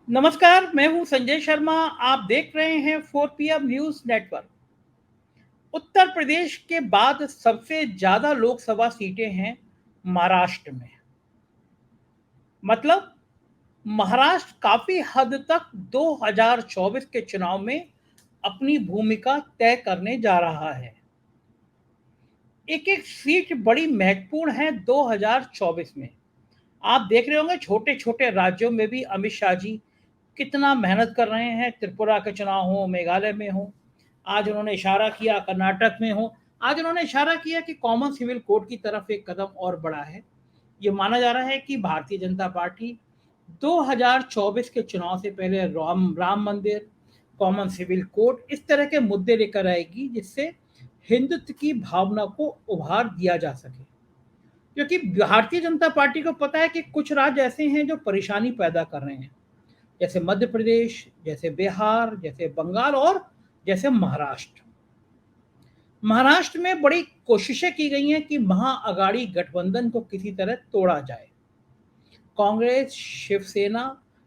नमस्कार, मैं हूं संजय शर्मा। आप देख रहे हैं 4 PM news network. Uttar Pradesh के बाद सबसे ज्यादा लोकसभा सीटें हैं महाराष्ट्र में। मतलब महाराष्ट्र काफी हद तक 2024 के चुनाव में अपनी भूमिका तय करने जा रहा है। एक एक सीट बड़ी महत्वपूर्ण है 2024 में। आप देख रहे होंगे छोटे छोटे राज्यों में भी अमित शाह जी कितना मेहनत कर रहे हैं। त्रिपुरा के चुनाव हो, मेघालय में हो, आज उन्होंने इशारा किया कर्नाटक में हो, आज उन्होंने इशारा किया कि कॉमन सिविल कोड की तरफ एक कदम और बढ़ा है। ये माना जा रहा है कि भारतीय जनता पार्टी 2024 के चुनाव से पहले राम मंदिर, कॉमन सिविल कोड इस तरह के मुद्दे लेकर आएगी जिससे हिंदुत्व की भावना को उभार दिया जा सके। क्योंकि भारतीय जनता पार्टी को पता है कि कुछ राज्य ऐसे हैं जो परेशानी पैदा कर रहे हैं, जैसे मध्य प्रदेश, जैसे बिहार, जैसे बंगाल और जैसे महाराष्ट्र। महाराष्ट्र में बड़ी कोशिशें की गई हैं कि महाअघाड़ी गठबंधन को किसी तरह तोड़ा जाए। कांग्रेस, शिवसेना,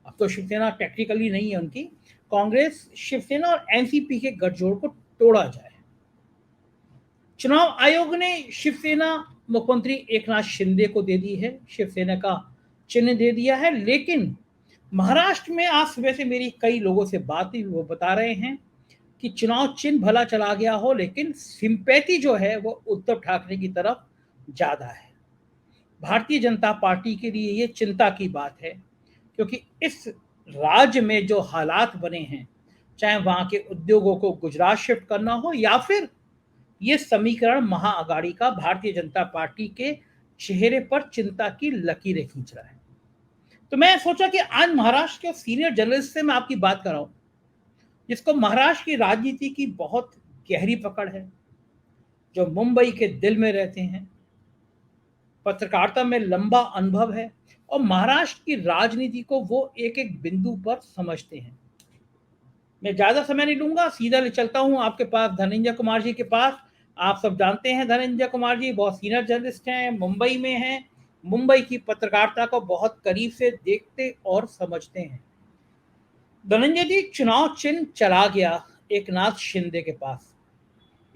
अब तो शिवसेना टेक्निकली नहीं है उनकी, कांग्रेस, शिवसेना और एनसीपी के गठजोड़ को तोड़ा जाए। चुनाव आयोग ने शिवसेना मुख्यमंत्री एकनाथ शिंदे को दे दी है, शिवसेना का चिन्ह दे दिया है। लेकिन महाराष्ट्र में आज सुबह से मेरी कई लोगों से बात हुई, वो बता रहे हैं कि चुनाव चिन्ह भला चला गया हो लेकिन सिंपैथी जो है वो उद्धव ठाकरे की तरफ ज्यादा है। भारतीय जनता पार्टी के लिए ये चिंता की बात है, क्योंकि इस राज्य में जो हालात बने हैं, चाहे वहां के उद्योगों को गुजरात शिफ्ट करना हो या फिर ये समीकरण महाअघाड़ी का भारतीय जनता पार्टी के चेहरे पर चिंता की लकीरें खींच रहा है। तो मैं सोचा कि आज महाराष्ट्र के सीनियर जर्नलिस्ट से मैं आपकी बात कराऊं, जिसको महाराष्ट्र की राजनीति की बहुत गहरी पकड़ है, जो मुंबई के दिल में रहते हैं, पत्रकारिता में लंबा अनुभव है और महाराष्ट्र की राजनीति को वो एक एक बिंदु पर समझते हैं। मैं ज्यादा समय नहीं लूंगा, सीधा ले चलता हूं आपके पास, धनंजय कुमार जी के पास। आप सब जानते हैं धनंजय कुमार जी बहुत सीनियर जर्नलिस्ट हैं, मुंबई में हैं, मुंबई की पत्रकारिता को बहुत करीब से देखते और समझते हैं। धनंजय जी, चुनाव चिन्ह चला गया एकनाथ शिंदे के पास,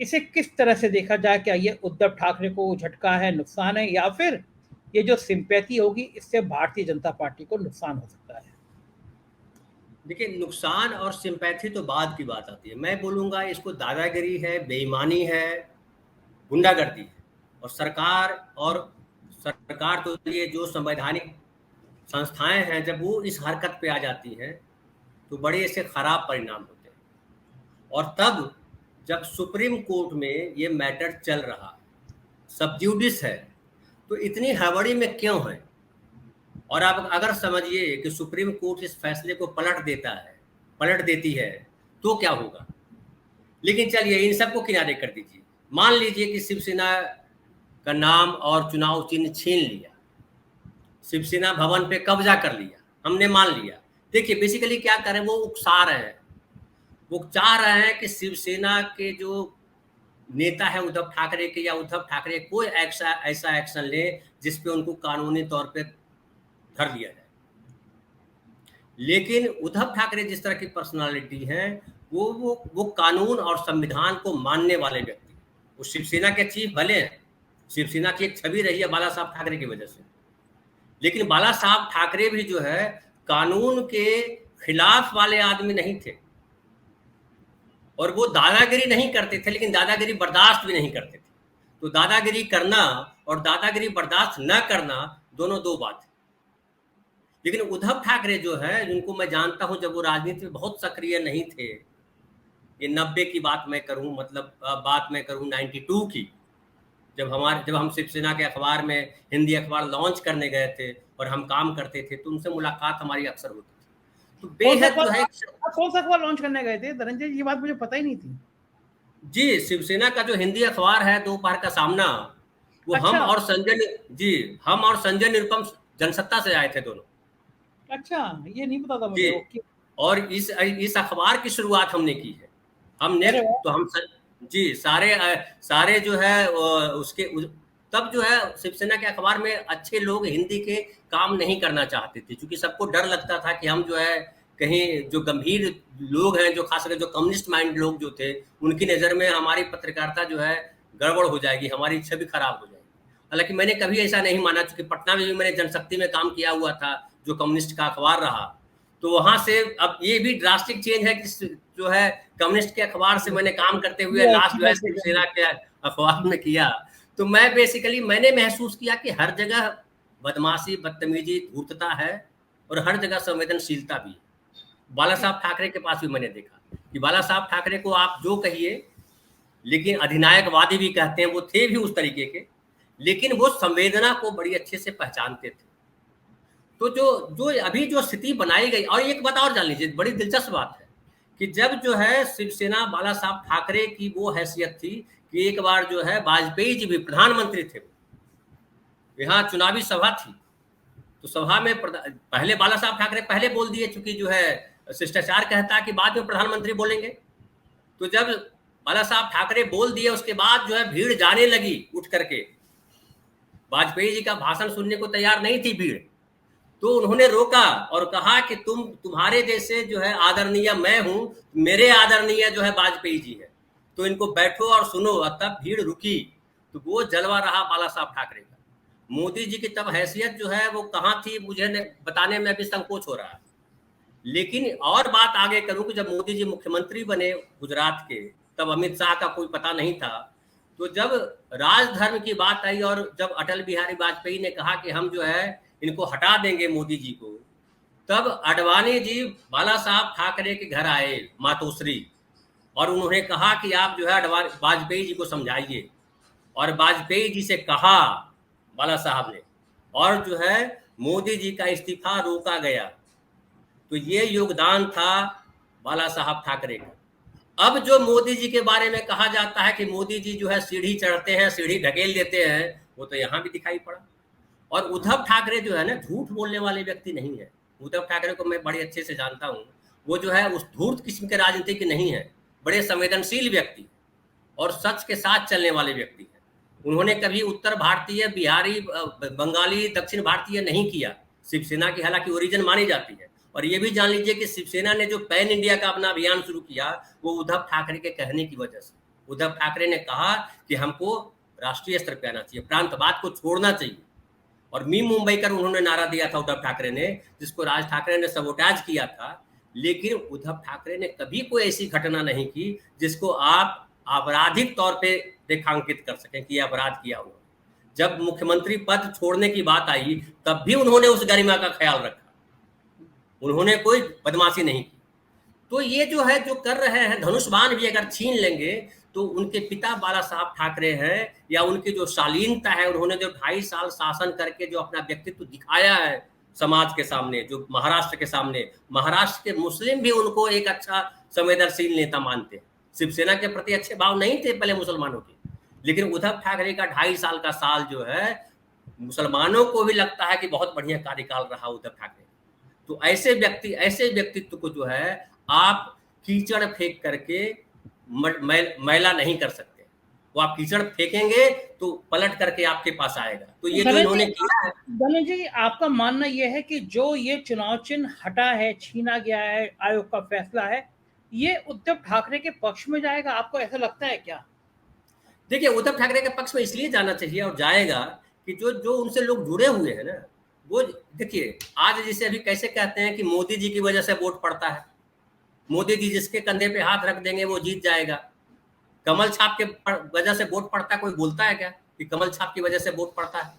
इसे किस तरह से देखा जाए? क्या ये उद्धव ठाकरे को झटका है, नुकसान है, या फिर ये जो सिंपैथी होगी इससे भारतीय जनता पार्टी को नुकसान हो सकता है? देखिए, नुकसान और सिंपैथी तो बाद की बात आती है। मैं बोलूँगा इसको दादागिरी है, बेईमानी है, गुंडागर्दी है। और सरकार तो ये जो संवैधानिक संस्थाएँ हैं, जब वो इस हरकत पे आ जाती हैं, तो बड़े इससे खराब परिणाम होते हैं। और तब जब सुप्रीम कोर्ट में ये मैटर चल रहा है, सब जुडिस है, तो इतनी हड़बड़ी में क्यों है? और आप अगर समझिए कि सुप्रीम कोर्ट इस फैसले को पलट देती है, तो क्या होगा? लेकिन चलिए इन सबको किनारे कर दीजिए। मान लीजिए कि शिवसेना का नाम और चुनाव चिन्ह छीन लिया, शिवसेना भवन पे कब्जा कर लिया, हमने मान लिया। देखिए बेसिकली क्या कर रहे हैं, वो उकसा रहे हैं, वो चाह रहे हैं कि शिवसेना के जो नेता है उद्धव ठाकरे के, या उद्धव ठाकरे कोई ऐसा एक्शन ले जिसपे उनको कानूनी तौर पे धर लिया जाए। लेकिन उद्धव ठाकरे जिस तरह की पर्सनालिटी है, वो कानून और संविधान को मानने वाले व्यक्ति। वो शिवसेना के चीफ भले हैं, शिवसेना की एक छवि रही है बाला साहब ठाकरे की वजह से, लेकिन बाला साहब ठाकरे भी जो है कानून के खिलाफ वाले आदमी नहीं थे। और वो दादागिरी नहीं करते थे, लेकिन दादागिरी बर्दाश्त भी नहीं करते थे। तो दादागिरी करना और दादागिरी बर्दाश्त न करना दोनों दो बात है। लेकिन उद्धव ठाकरे जो है, जिनको मैं जानता हूं, जब वो राजनीति में बहुत सक्रिय नहीं थे, ये 90 की बात मैं करूं, मतलब बात मैं करूं 92 की, जब हम शिवसेना के अखबार में हिंदी अखबार लॉन्च करने गए थे और हम काम करते थे, तो उनसे मुलाकात हमारी अक्सर होती थी। तो बेहद जो है, कौन सा अखबार लॉन्च करने गए थे धनंजय जी? ये बात मुझे पता ही नहीं थी। जी, शिवसेना का जो हिंदी अखबार है दोपहर का सामना, वो अच्छा। हम और संजय निरुपम जनसत्ता से आए थे दोनों। अच्छा, ये नहीं पता था जी, मुझे। ओके। और इस अखबार की शुरुआत हमने की है। हमने अरे वाह। तो हम स, जी सारे जो है उसके तब जो है शिवसेना के अखबार में अच्छे लोग हिंदी के काम नहीं करना चाहते थे, क्योंकि सबको डर लगता था कि हम जो है कहीं जो गंभीर लोग हैं, जो खासकर जो कम्युनिस्ट माइंड लोग जो थे, उनकी नज़र में हमारी पत्रकारिता जो है गड़बड़ हो जाएगी, हमारी छवि खराब हो जाएगी। हालांकि मैंने कभी ऐसा नहीं माना, क्योंकि पटना में भी मैंने जनशक्ति में काम किया हुआ था, जो कम्युनिस्ट का अखबार रहा, तो वहां से अब ये भी ड्रास्टिक चेंज है कि जो है कम्युनिस्ट के अखबार से मैंने काम करते हुए लास्ट जो है शिवसेना के अखबार में किया। तो मैं बेसिकली मैंने महसूस किया कि हर जगह बदमाशी, बदतमीजी, धूर्तता है और हर जगह संवेदनशीलता भी है। बाला साहब ठाकरे के पास भी मैंने देखा कि बाला साहब ठाकरे को आप जो कहिए, लेकिन अधिनायकवादी भी कहते हैं, वो थे भी उस तरीके के, लेकिन वो संवेदना को बड़ी अच्छे से पहचानते थे। तो जो जो अभी जो स्थिति बनाई गई, और एक बात और जान लीजिए, बड़ी दिलचस्प बात है कि जब जो है शिवसेना बाला साहब ठाकरे की वो हैसियत थी कि एक बार जो है वाजपेयी जी भी प्रधानमंत्री थे, यहाँ चुनावी सभा थी, तो सभा में पहले बाला साहब ठाकरे पहले बोल दिए, चूंकि जो है शिष्टाचार कहता है कि बाद में प्रधानमंत्री बोलेंगे। तो जब बाला साहब ठाकरे बोल दिए, उसके बाद जो है भीड़ जाने लगी उठ करके, वाजपेयी जी का भाषण सुनने को तैयार नहीं थी भीड़, तो उन्होंने रोका और कहा कि तुम्हारे जैसे जो है आदरणीय मैं हूं, मेरे आदरणीय जो है वाजपेयी जी है, तो इनको बैठो और सुनो। और तब भीड़ रुकी, तो वो जलवा रहा बाला साहब ठाकरे का। मोदी जी की तब हैसियत जो है वो कहाँ थी, मुझे बताने में अभी संकोच हो रहा है। लेकिन और बात आगे करूं कि जब मोदी जी मुख्यमंत्री बने गुजरात के, तब अमित शाह का कोई पता नहीं था। तो जब राजधर्म की बात आई और जब अटल बिहारी वाजपेयी ने कहा कि हम जो है इनको हटा देंगे मोदी जी को, तब अडवाणी जी बाला साहब ठाकरे के घर आए, मातोश्री, और उन्होंने कहा कि आप जो है वाजपेयी जी को समझाइए। और वाजपेयी जी से कहा बाला साहब ने, और जो है मोदी जी का इस्तीफा रोका गया। तो ये योगदान था बाला साहब ठाकरे का। अब जो मोदी जी के बारे में कहा जाता है कि मोदी जी जो है सीढ़ी चढ़ते हैं, सीढ़ी ढकेल देते हैं, वो तो यहाँ भी दिखाई पड़ा। और उद्धव ठाकरे जो है ना, झूठ बोलने वाले व्यक्ति नहीं है। उद्धव ठाकरे को मैं बड़े अच्छे से जानता हूँ, वो जो है उस धूर्त किस्म के राजनीतिक नहीं है, बड़े संवेदनशील व्यक्ति और सच के साथ चलने वाले व्यक्ति हैं। उन्होंने कभी उत्तर भारतीय, बिहारी, बंगाली, दक्षिण भारतीय नहीं किया। शिवसेना की हालांकि ओरिजिन मानी जाती है। और ये भी जान लीजिए कि शिवसेना ने जो पैन इंडिया का अपना अभियान शुरू किया, वो उद्धव ठाकरे के कहने की वजह से। उद्धव ठाकरे ने कहा कि हमको राष्ट्रीय स्तर पर आना चाहिए, प्रांतवाद को छोड़ना चाहिए। और मी मुंबईकर उन्होंने नारा दिया था उद्धव ठाकरे ने, जिसको राज ठाकरे ने सबोटाज किया था। लेकिन उद्धव ठाकरे ने कभी कोई ऐसी घटना नहीं की जिसको आप आपराधिक तौर पे रेखांकित कर सकें कि अपराध किया हुआ। जब मुख्यमंत्री पद छोड़ने की बात आई, तब भी उन्होंने उस गरिमा का ख्याल रखा, उन्होंने कोई बदमाशी नहीं की। तो ये जो है जो कर रहे हैं, धनुष बाण भी अगर छीन लेंगे तो उनके पिता बाला साहब ठाकरे हैं, या उनकी जो शालीनता है, उन्होंने जो 2.5 साल शासन करके जो अपना व्यक्तित्व दिखाया है समाज के सामने, जो महाराष्ट्र के सामने, महाराष्ट्र के मुस्लिम भी उनको एक अच्छा संवेदनशील नेता मानते हैं। शिवसेना के प्रति अच्छे भाव नहीं थे पहले मुसलमानों के, लेकिन उद्धव ठाकरे का 2.5 साल का साल जो है, मुसलमानों को भी लगता है कि बहुत बढ़िया कार्यकाल रहा उद्धव ठाकरे। तो ऐसे व्यक्तित्व को जो है आप कीचड़ फेंक करके मैला नहीं कर सकते। वो आप कीचड़ फेंकेंगे तो पलट करके आपके पास आएगा। तो ये जो इन्होंने किया है। धनंजय जी, आपका मानना यह है कि जो ये चुनाव चिन्ह हटा है, छीना गया है, आयोग का फैसला है, ये उद्धव ठाकरे के पक्ष में जाएगा? आपको ऐसा लगता है क्या? देखिए, उद्धव ठाकरे के पक्ष में इसलिए जाना चाहिए और जाएगा कि जो उनसे लोग जुड़े हुए हैं ना, वो देखिए, आज जिसे अभी कैसे कहते हैं कि मोदी जी की वजह से वोट पड़ता है, मोदी जी जिसके कंधे पे हाथ रख देंगे वो जीत जाएगा। कमल छाप के वजह से वोट पड़ता है, कोई बोलता है क्या कि कमल छाप की वजह से वोट पड़ता है?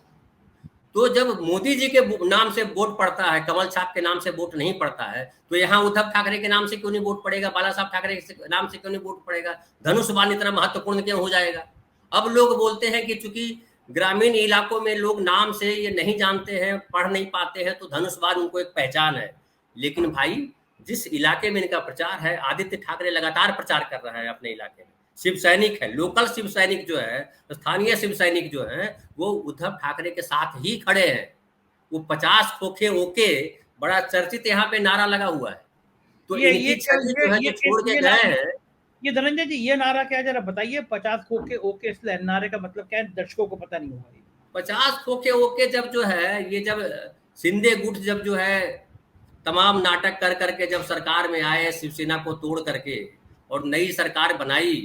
तो जब मोदी जी के नाम से वोट पड़ता है, कमल छाप के नाम से वोट नहीं पड़ता है, तो यहाँ उद्धव ठाकरे के नाम से क्यों नहीं वोट पड़ेगा? बाला साहब ठाकरे के नाम से क्यों नहीं वोट पड़ेगा? धनुष बाण इतना महत्वपूर्ण क्यों हो जाएगा? अब लोग बोलते हैं कि चूंकि ग्रामीण इलाकों में लोग नाम से ये नहीं जानते हैं, पढ़ नहीं पाते हैं, तो धनुष बाण उनको एक पहचान है। लेकिन भाई, जिस इलाके में इनका प्रचार है, आदित्य ठाकरे लगातार प्रचार कर रहा है अपने इलाके में, शिव सैनिक है, लोकल शिव सैनिक जो है, स्थानीय शिव सैनिक जो है, वो उद्धव ठाकरे के साथ ही खड़े हैं। वो 50 खोखे ओके बड़ा चर्चित यहाँ पे नारा लगा हुआ है। तो इनकी छवि जो है जो छोड़ के गए हैं। ये धनंजय जी, ये नारा क्या है, जरा बताइए। 50 खोखे ओके, इस नारे का मतलब क्या है? दर्शकों को पता नहीं होगा। 50 खोखे ओके जब जो है, ये जब शिंदे गुट जब जो है तमाम नाटक कर करके जब सरकार में आए, शिवसेना को तोड़ करके और नई सरकार बनाई,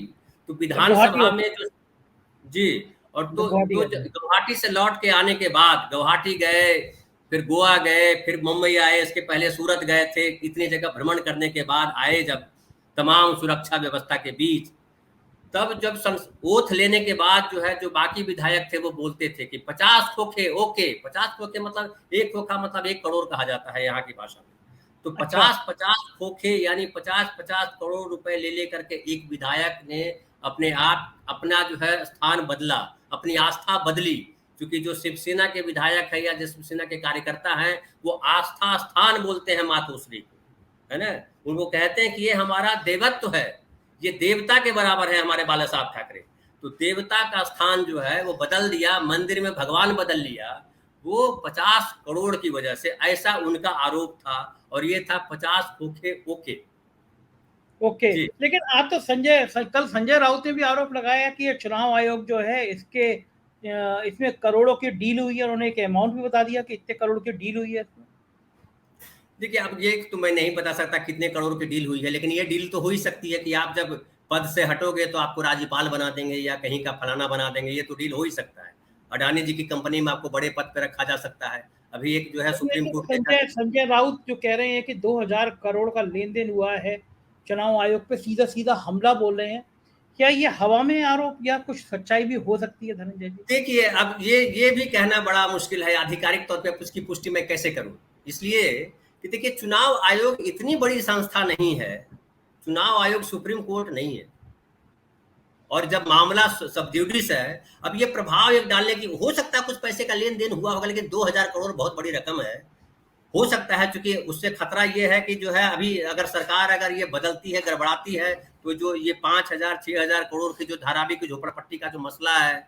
तो जब गुवाहाटी विधानसभा में जो जी, और जब गुवाहाटी गए थे। गुवाहाटी से लौट के आने के बाद गुवाहाटी गए, फिर गोवा गए, फिर मुंबई आए, इसके पहले सूरत गए थे, इतनी जगह भ्रमण करने के बाद आए जब तमाम सुरक्षा व्यवस्था के बीच, तब जब ओथ लेने के बाद जो है, जो बाकी विधायक थे वो बोलते थे कि 50 खोखे ओके, 50 खोखे मतलब एक खोखा मतलब 1 करोड़ कहा जाता है यहाँ की भाषा में। तो अच्छा 50-50 खोखे यानी 50-50 करोड़ रुपए ले लेकर के एक विधायक ने अपने आप अपना जो है स्थान बदला, अपनी आस्था बदली, क्योंकि जो शिवसेना के विधायक है या जो शिवसेना के कार्यकर्ता हैं, वो आस्था स्थान बोलते हैं मातोश्री को, है ना? उनको कहते हैं कि ये हमारा देवत्व है, ये देवता के बराबर है हमारे बाला साहब ठाकरे। तो देवता का स्थान जो है वो बदल दिया, मंदिर में भगवान बदल लिया, वो 50 करोड़ की वजह से, ऐसा उनका आरोप था। और ये था 50 खोखे ओके। ओके। जी लेकिन आज तो कल संजय राउत ने भी आरोप लगाया कि ये चुनाव आयोग जो है इसके इसमें करोड़ों की डील हुई है। उन्होंने एक अमाउंट भी बता दिया कि इतने करोड़ की डील हुई है इसमें। देखिए, अब ये तो मैं नहीं बता सकता कितने करोड़ की डील हुई है, लेकिन ये डील तो हो ही सकती है कि आप जब पद से हटोगे तो आपको राज्यपाल बना देंगे या कहीं का फलाना बना देंगे, ये तो डील हो ही सकता है। अडानी जी की कंपनी में आपको बड़े पद पे रखा जा सकता है। अभी एक जो है सुप्रीम लेकिन कोर्ट के जज, संजय राउत जो कह रहे हैं कि 2000 करोड़ का लेन देन हुआ है, चुनाव आयोग पे सीधा सीधा हमला बोल रहे हैं, क्या ये हवा में आरोप या कुछ सच्चाई भी हो सकती है धनंजय जी? देखिए, अब ये भी कहना बड़ा मुश्किल है, आधिकारिक तौर पे उसकी पुष्टि मैं कैसे करूं, इसलिए कि देखिए, चुनाव आयोग इतनी बड़ी संस्था नहीं है, चुनाव आयोग सुप्रीम कोर्ट नहीं है। और जब मामला सब जुडिस है, अब ये प्रभाव एक डालने की, हो सकता है कुछ पैसे का लेन देन हुआ होगा, लेकिन 2000 करोड़ बहुत बड़ी रकम है। हो सकता है, क्योंकि उससे खतरा ये है कि जो है, अभी अगर सरकार अगर ये बदलती है, गड़बड़ाती है, तो जो ये 5000 6000 करोड़ की जो धारावी की झोपड़पट्टी का जो मसला है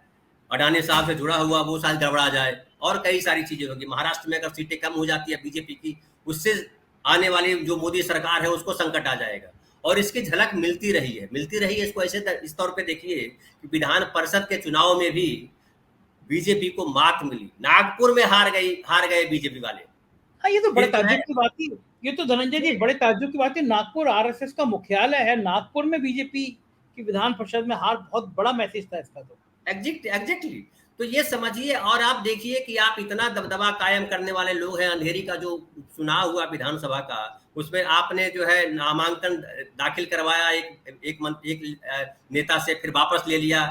अडानी साहब से जुड़ा हुआ, वो शायद गड़बड़ा जाए और कई सारी चीजें होगी। महाराष्ट्र में अगर सीटें कम हो जाती है बीजेपी की, उससे आने वाली जो मोदी सरकार है उसको संकट आ जाएगा। और इसकी झलक मिलती रही है। इसको ऐसे इस तौर पे देखिए कि विधान परिषद के चुनाव में भी बीजेपी को मात मिली, नागपुर में हार गए बीजेपी वाले। हाँ, ये तो बड़े फिर जो है, ताज्जुब की बात थी। ये तो धनंजय जी बड़े ताज्जुब की बात है। नागपुर आरएसएस का मुख्यालय है, नागपुर में बीजेपी की विधान परिषद में हार बहुत बड़ा मैसेज था इसका तो। एग्जैक्टली। तो ये समझिए, और आप देखिए कि आप इतना दबदबा कायम करने वाले लोग हैं। अंधेरी का जो चुनाव हुआ विधानसभा का, उसमें आपने जो है नामांकन दाखिल करवाया एक नेता से, फिर वापस ले लिया।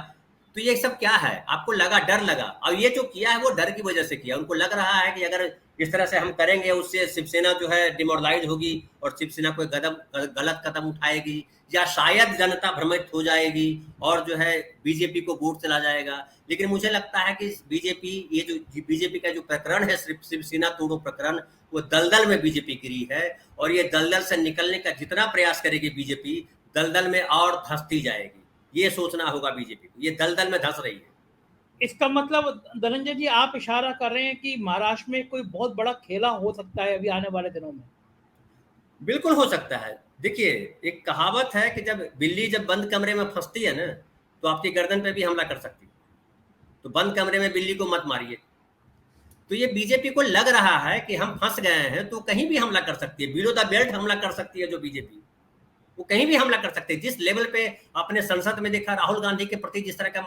तो ये सब क्या है? आपको लगा, डर लगा, और ये जो किया है वो डर की वजह से किया। उनको लग रहा है कि अगर इस तरह से हम करेंगे, उससे शिवसेना जो है डिमोरलाइज होगी और शिवसेना कोई गलत कदम उठाएगी, या शायद जनता भ्रमित हो जाएगी और जो है बीजेपी को वोट चला जाएगा। लेकिन मुझे लगता है कि बीजेपी का जो प्रकरण है, शिवसेना तोड़ो प्रकरण, वो दलदल में बीजेपी गिरी है। और ये दलदल से निकलने का जितना प्रयास करेगी बीजेपी, दलदल में और धंसती जाएगी। ये सोचना होगा बीजेपी को, ये दलदल में धंस रही है। इसका मतलब धनंजय जी आप इशारा कर रहे हैं कि महाराष्ट्र में कोई बहुत बड़ा खेला हो सकता है अभी आने वाले दिनों में? बिल्कुल हो सकता है। देखिए, एक कहावत है कि जब बिल्ली बंद कमरे में फंसती है ना, तो आपकी गर्दन पे भी हमला कर सकती है। तो बंद कमरे में बिल्ली को मत मारिए। तो ये बीजेपी को लग रहा है कि हम फंस गए हैं, तो कहीं भी हमला कर सकती है, बिलो द बेल्ट हमला कर सकती है। जो बीजेपी, वो कहीं भी हमला कर सकते हैं। जिस लेवल पे आपने संसद में देखा, राहुल गांधी के प्रति जिस तरह का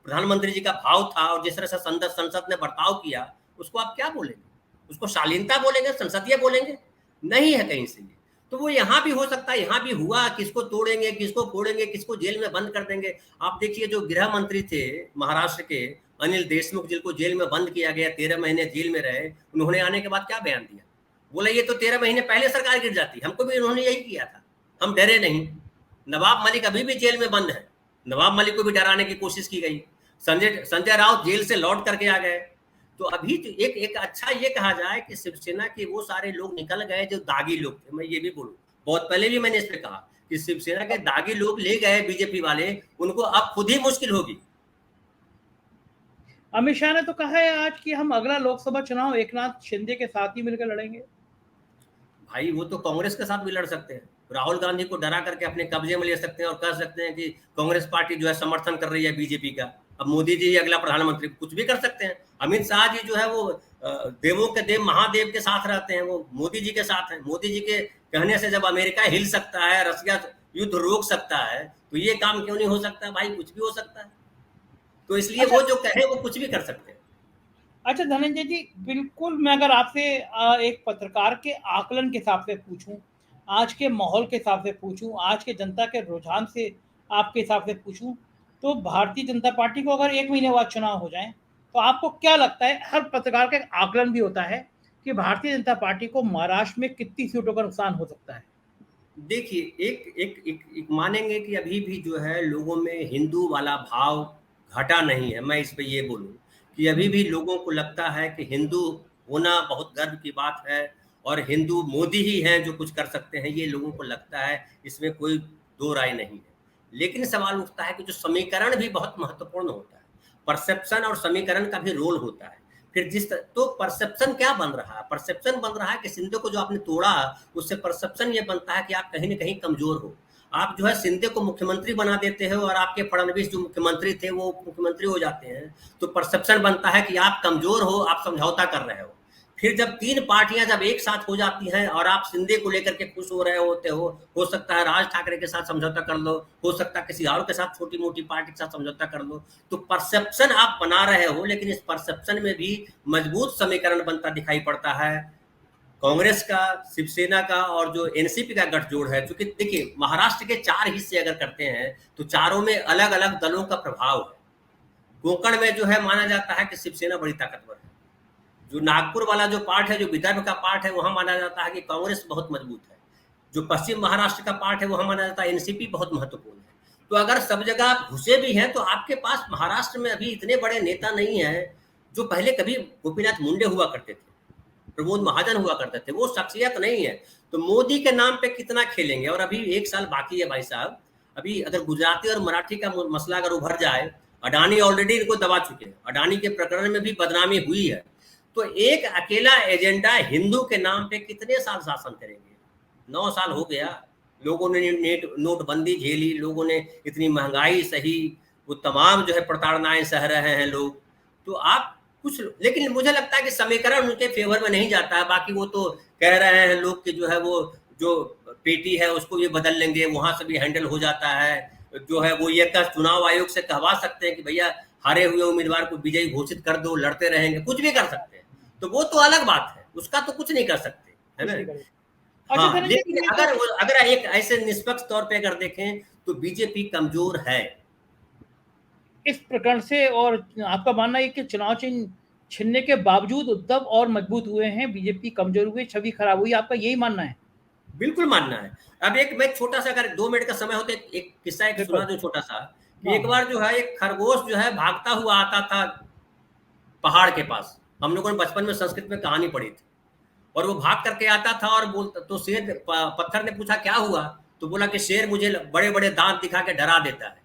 प्रधानमंत्री जी का भाव था और जिस तरह से संसद ने बर्ताव किया, उसको आप क्या बोलेंगे? उसको शालीनता बोलेंगे, संसदीय बोलेंगे? नहीं है कहीं से। तो वो यहाँ भी हो सकता है, यहाँ भी हुआ। किसको तोड़ेंगे, किसको फोड़ेंगे, किसको जेल में बंद कर देंगे? आप देखिए, जो गृह मंत्री थे महाराष्ट्र के, अनिल देशमुख, जिनको जेल में बंद किया गया, 13 महीने जेल में रहे, उन्होंने आने के बाद क्या बयान दिया? बोला ये तो 13 महीने पहले सरकार गिर जाती, हमको भी उन्होंने यही किया था, हम डरे नहीं। नवाब मलिक अभी भी जेल में बंद है, नवाब मलिक को भी डराने की कोशिश की गई। संजय राउत जेल से लौट करके आ गए। तो अभी तो एक अच्छा ये कहा जाए कि शिवसेना के वो सारे लोग निकल गए जो दागी लोग थे। मैं ये भी बोलूं, बहुत पहले भी मैंने इस पे कहा कि शिवसेना के दागी लोग ले गए बीजेपी वाले, उनको अब खुद ही मुश्किल होगी। अमित शाह ने तो कहा है आज कि हम अगला लोकसभा चुनाव एकनाथ शिंदे के साथ ही मिलकर लड़ेंगे। भाई, वो तो कांग्रेस के साथ भी लड़ सकते हैं, राहुल गांधी को डरा करके अपने कब्जे में ले सकते हैं और कह सकते हैं कि कांग्रेस पार्टी जो है समर्थन कर रही है बीजेपी का। अब मोदी जी अगला प्रधानमंत्री कुछ भी कर सकते हैं। अमित शाह जी जो है वो देवों के देव महादेव के साथ रहते हैं, वो मोदी जी के साथ हैं। मोदी जी के कहने से जब अमेरिका हिल सकता है, रसिया युद्ध रोक सकता है, तो ये काम क्यों नहीं हो सकता भाई? कुछ भी हो सकता है। तो इसलिए अच्छा वो जो कहे वो कुछ भी कर सकते हैं। अच्छा धनंजय जी, बिल्कुल मैं अगर आपसे एक पत्रकार के आकलन के हिसाब से पूछूं, आज के माहौल के हिसाब से पूछूं, आज के जनता के रुझान से आपके हिसाब से पूछूं, तो भारतीय जनता पार्टी को अगर 1 महीने बाद चुनाव हो जाएं, तो आपको क्या लगता है? हर पत्रकार का एक आकलन भी होता है कि भारतीय जनता पार्टी को महाराष्ट्र में कितनी सीटों का नुकसान हो सकता है? देखिए, एक मानेंगे कि अभी भी जो है लोगों में हिंदू वाला भाव घटा नहीं है। मैं इस पे ये बोलूँ कि अभी भी लोगों को लगता है कि हिंदू होना बहुत गर्व की बात है और हिंदू मोदी ही हैं जो कुछ कर सकते हैं, ये लोगों को लगता है, इसमें कोई दो राय नहीं है। लेकिन सवाल उठता है कि जो समीकरण भी बहुत महत्वपूर्ण होता है, परसेप्शन और समीकरण का भी रोल होता है। फिर तो परसेप्शन क्या बन रहा है? परसेप्शन बन रहा है कि शिंदे को जो आपने तोड़ा, उससे परसेप्शन ये बनता है कि आप कहीं न कहीं कमज़ोर हो। आप जो है शिंदे को मुख्यमंत्री बना देते हो और आपके फडणवीस जो मुख्यमंत्री थे, वो मुख्यमंत्री हो जाते हैं, तो परसेप्शन बनता है कि आप कमज़ोर हो, आप समझौता कर रहे हो। फिर जब 3 पार्टियाँ जब एक साथ हो जाती हैं और आप शिंदे को लेकर के खुश हो रहे होते हो सकता है राज ठाकरे के साथ समझौता कर लो, हो सकता है किसी और के साथ छोटी-मोटी पार्टी के साथ समझौता कर लो, तो परसेप्शन आप बना रहे हो, लेकिन इस परसेप्शन में भी मजबूत समीकरण बनता दिखाई पड़ता है। कांग्रेस का, शिवसेना का और जो एनसीपी का गठजोड़ है, क्योंकि देखिए महाराष्ट्र के 4 हिस्से अगर करते हैं, तो चारों में अलग-अलग दलों का प्रभाव है। कोंकण में जो है माना जाता है कि शिवसेना बड़ी ताकतवर है। जो नागपुर वाला जो पार्ट है, जो विदर्भ का पार्ट है, वहाँ माना जाता है कि कांग्रेस बहुत मजबूत है। जो पश्चिम महाराष्ट्र का पार्ट है, वहाँ माना जाता है एनसीपी बहुत महत्वपूर्ण है। तो अगर सब जगह आप घुसे भी हैं, तो आपके पास महाराष्ट्र में अभी इतने बड़े नेता नहीं हैं, जो पहले कभी गोपीनाथ मुंडे हुआ करते थे, प्रमोद महाजन हुआ करते थे, वो शख्सियत नहीं है। तो मोदी के नाम पे कितना खेलेंगे? और अभी 1 साल बाकी है भाई साहब। अभी अगर गुजराती और मराठी का मसला अगर उभर जाए, अडानी ऑलरेडी इनको दबा चुके हैं, अडानी के प्रकरण में भी बदनामी हुई है, तो एक अकेला एजेंडा हिंदू के नाम पे कितने साल शासन करेंगे? 9 साल हो गया, लोगों ने नोटबंदी झेली, लोगों ने इतनी महंगाई सही, वो तमाम जो है प्रताड़नाएं सह रहे हैं लोग। तो आप कुछ, लेकिन मुझे लगता है कि समीकरण उनके फेवर में नहीं जाता है। बाकी वो तो कह रहे हैं लोग कि जो है वो जो पेटी है उसको भी बदल लेंगे, वहां से भी हैंडल हो जाता है। जो है वो ये चुनाव आयोग से कहवा सकते हैं कि भैया हारे हुए उम्मीदवार को विजयी घोषित कर दो, लड़ते रहेंगे, कुछ भी कर सकते हैं। तो वो तो अलग बात है, उसका तो कुछ नहीं कर सकते, है ना? अच्छा हाँ, धनंजय लेकिन जी, अगर एक ऐसे निष्पक्ष तौर पे अगर देखें तो बीजेपी कमजोर है इस प्रकरण से, और आपका मानना है कि चुनाव चिन्ह छीनने के बावजूद उद्धव और मजबूत हुए हैं, बीजेपी कमजोर हुई, छवि खराब हुई, आपका यही मानना है? बिल्कुल मानना है। अब एक मैं छोटा सा, अगर 2 मिनट का समय हो तो एक किस्सा एक सुना दूं छोटा सा, कि एक बार जो है एक खरगोश जो है भागता हुआ आता था पहाड़ के पास। हम लोगों ने बचपन में संस्कृत में कहानी पढ़ी थी। और वो भाग करके आता था और बोलता, तो शेर पत्थर ने पूछा क्या हुआ? तो बोला कि शेर मुझे बड़े बड़े दांत दिखा के डरा देता है,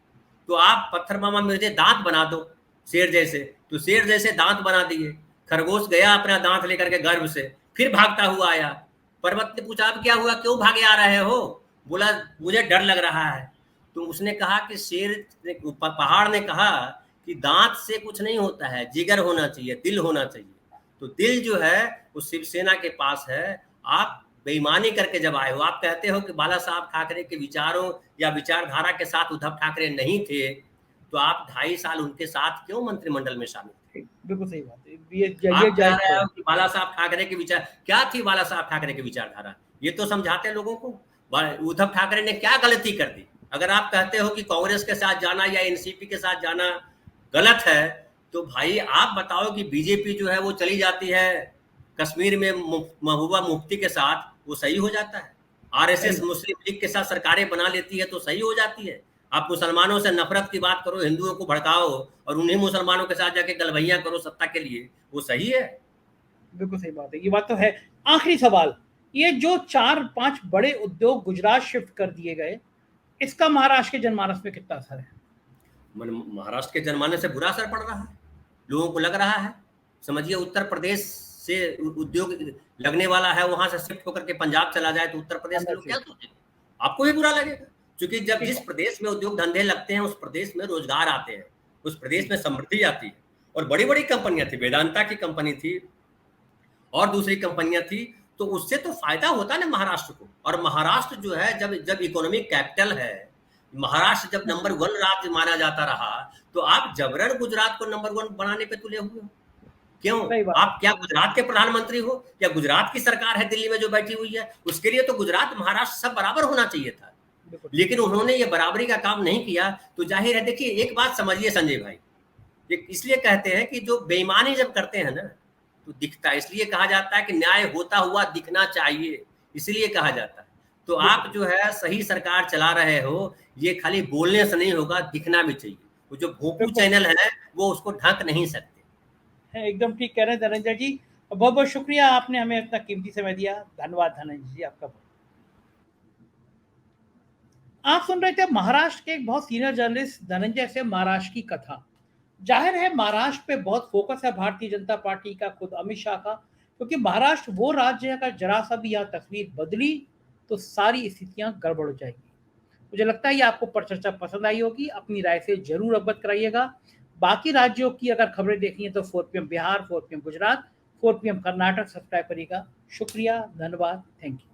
तो आप पत्थर मामा मुझे दांत बना दो शेर जैसे। तो शेर जैसे दांत बना दिए। खरगोश गया अपना दांत लेकर के गर्भ से, फिर भागता हुआ आया। पर्वत ने पूछा अब क्या हुआ, क्यों भागे आ रहे हो? बोला मुझे डर लग रहा है। तो उसने कहा कि पहाड़ ने कहा कि दांत से कुछ नहीं होता है, जिगर होना चाहिए, दिल होना चाहिए। तो दिल जो है वो शिवसेना के पास है। आप बेईमानी करके जब आए हो, आप कहते हो कि बाला साहब ठाकरे के विचारों या विचारधारा के साथ उद्धव ठाकरे नहीं थे, तो आप 2.5 साल उनके साथ क्यों मंत्रिमंडल में शामिल थे? बिल्कुल सही बात है, आप ये कह जायज रहे है। हो कि बाला साहब ठाकरे के विचार क्या थी? बाला साहब ठाकरे की विचारधारा ये तो समझाते लोगों को। उद्धव ठाकरे ने क्या गलती कर दी? अगर आप कहते हो कि कांग्रेस के साथ जाना या एनसीपी के साथ जाना गलत है, तो भाई आप बताओ कि बीजेपी जो है वो चली जाती है कश्मीर में महबूबा मुफ्ती के साथ, वो सही हो जाता है। आरएसएस मुस्लिम लीग के साथ सरकारें बना लेती है तो सही हो जाती है। आप मुसलमानों से नफरत की बात करो, हिंदुओं को भड़काओ और उन्हीं मुसलमानों के साथ जाके गलभैया करो सत्ता के लिए, वो सही है? बिल्कुल सही बात है, ये बात तो है। आखिरी सवाल, ये जो 4-5 बड़े उद्योग गुजरात शिफ्ट कर दिए गए, इसका महाराष्ट्र के जनमानस में कितना असर है? महाराष्ट्र के जनमानस से बुरा असर पड़ रहा है। लोगों को लग रहा है, समझिए उत्तर प्रदेश से उद्योग लगने वाला है, वहां से शिफ्ट होकर के पंजाब चला जाए तो उत्तर प्रदेश के लोग क्या सोचेंगे? आपको भी बुरा लगेगा, क्योंकि जब जिस प्रदेश में उद्योग धंधे लगते हैं उस प्रदेश में रोजगार आते हैं, उस प्रदेश में समृद्धि आती है। और बड़ी बड़ी कंपनियां थी, वेदांता की कंपनी थी और दूसरी कंपनियां थी, तो उससे तो फायदा होता ना महाराष्ट्र को। और महाराष्ट्र जो है, जब जब इकोनॉमिक कैपिटल है, महाराष्ट्र जब नंबर 1 राज्य माना जाता रहा, तो आप जबरन गुजरात को नंबर 1 बनाने पे तुले हुए हो। क्यों? सही बात। आप क्या गुजरात के प्रधानमंत्री हो, या गुजरात की सरकार है दिल्ली में जो बैठी हुई है? उसके लिए तो गुजरात महाराष्ट्र सब बराबर होना चाहिए था, लेकिन उन्होंने ये बराबरी का काम नहीं किया। तो जाहिर है, देखिए एक बात समझिए संजय भाई, ये इसलिए कहते हैं कि जो बेईमानी जब करते हैं ना, तो दिखता है। इसलिए कहा जाता है कि न्याय होता हुआ दिखना चाहिए, इसलिए कहा जाता है। तो आप जो है सही सरकार चला रहे हो, ये खाली बोलने से नहीं होगा, दिखना भी चाहिए। वो जो भोपू चैनल है, वो उसको ढक नहीं सकते। एकदम ठीक कह रहे हैं धनंजय जी। बहुत बहुत शुक्रिया, आपने हमें इतना कीमती समय दिया। धन्यवाद धनंजय जी आपका। आप सुन रहे थे महाराष्ट्र के एक बहुत सीनियर जर्नलिस्ट धनंजय से महाराष्ट्र की कथा। जाहिर है महाराष्ट्र पे बहुत फोकस है भारतीय जनता पार्टी का, खुद अमित शाह का, क्योंकि महाराष्ट्र वो राज्य है, अगर जरा सा भी यहाँ तस्वीर बदली तो सारी स्थितियां गड़बड़ हो जाएगी। मुझे लगता है ये आपको परिचर्चा पसंद आई होगी, अपनी राय से जरूर अवगत कराइएगा। बाकी राज्यों की अगर खबरें देखनी है तो 4 PM Bihar, 4 PM Gujarat, 4 PM Karnataka subscribe करिएगा। शुक्रिया, धन्यवाद, थैंक यू।